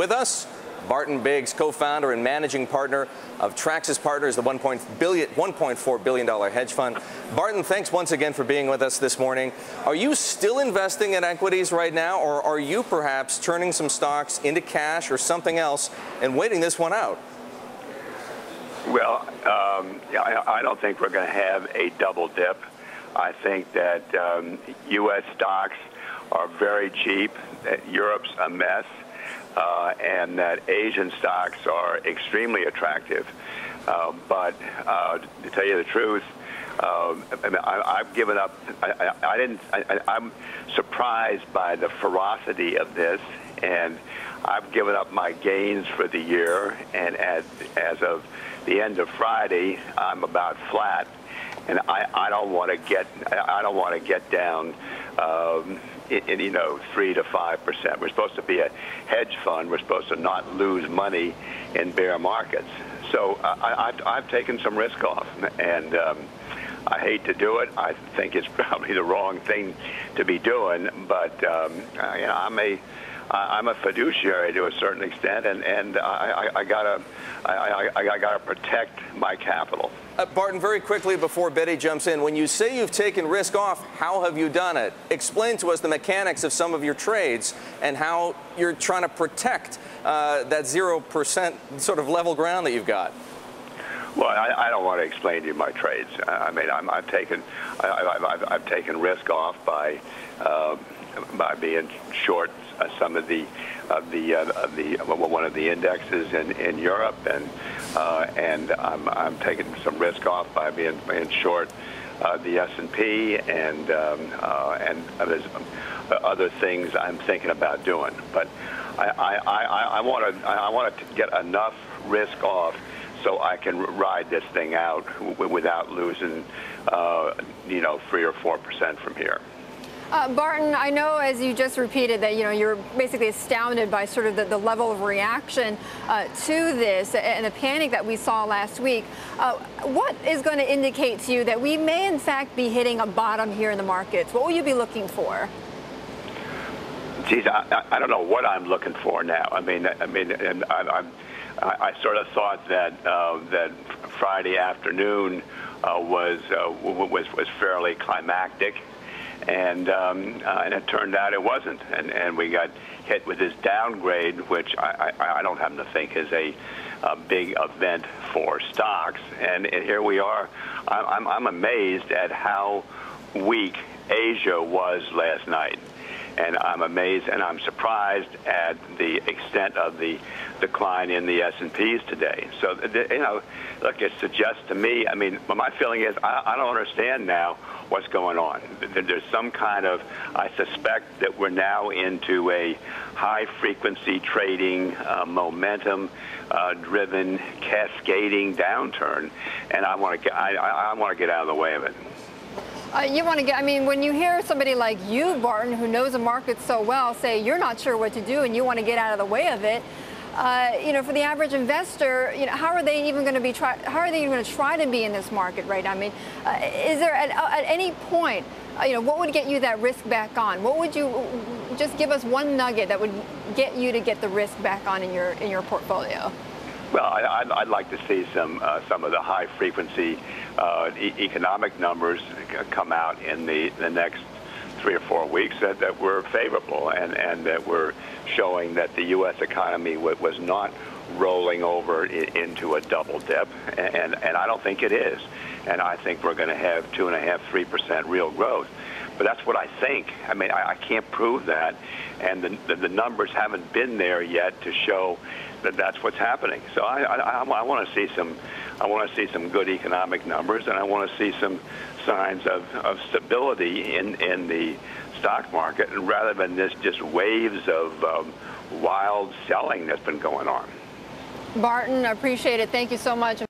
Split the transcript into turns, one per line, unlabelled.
With us, Barton Biggs, co-founder and managing partner of Traxis Partners, the $1.4 billion hedge fund. Barton, thanks once again for being with us this morning. Are you still investing in equities right now, or are you perhaps turning some stocks into cash or something else and waiting this one out?
Well, I don't think we're going to have a double dip. I think that U.S. stocks are very cheap, that Europe's a mess, and that Asian stocks are extremely attractive. But to tell you the truth, I've given up. I'm surprised by the ferocity of this, and I've given up my gains for the year. And as of the end of Friday, I'm about flat, and I don't want to get down. In 3 to 5%. We're supposed to be a hedge fund. We're supposed to not lose money in bear markets. So I've taken some risk off, and I hate to do it. I think it's probably the wrong thing to be doing, but I'm a fiduciary to a certain extent, and I gotta protect my capital.
Barton, very quickly before Betty jumps in, when you say you've taken risk off, how have you done it? Explain to us the mechanics of some of your trades and how you're trying to protect that 0% sort of level ground that you've got.
Well, I don't want to explain to you my trades. I mean, I've taken risk off by being short some of one of the indexes in Europe, and I'm taking some risk off by being short the S&P, and there's other things I'm thinking about doing. But I want to get enough risk off so I can ride this thing out without losing 3 or 4% from here.
Barton, I know, as you just repeated, that you're basically astounded by sort of the level of reaction to this and the panic that we saw last week. What is going to indicate to you that we may, in fact, be hitting a bottom here in the markets? What will you be looking for?
Geez, I don't know what I'm looking for now. I sort of thought that that Friday afternoon was fairly climactic. And it turned out it wasn't, and we got hit with this downgrade, which I don't happen to think is a big event for stocks. And here we are. I'm amazed at how weak Asia was last night, and I'm amazed and I'm surprised at the extent of the decline in the S&Ps today. So look, it suggests to me. I mean, my feeling is I don't understand now what's going on. There's some kind of, I suspect that we're now into a high-frequency trading, momentum-driven, cascading downturn, and I want to get out of the way of it.
You want to get, I mean, when you hear somebody like you, Barton, who knows the market so well, say you're not sure what to do and you want to get out of the way of it, for the average investor, how are they even going to try to be in this market right now? I mean, is there at any point, what would get you that risk back on? What would you just give us one nugget that would get you to get the risk back on in your portfolio?
Well, I'd like to see some of the high frequency economic numbers come out in the next 3 or 4 weeks that were favorable, and that were showing that the U.S. economy was not rolling over into a double dip, and I don't think it is. And I think we're going to have 2.5%, 3% real growth. But that's what I think. I mean, I can't prove that, and the numbers haven't been there yet to show that that's what's happening. So I want to see some good economic numbers, and I want to see some signs of stability in the stock market, and rather than this just waves of wild selling that's been going on.
Barton, I appreciate it. Thank you so much.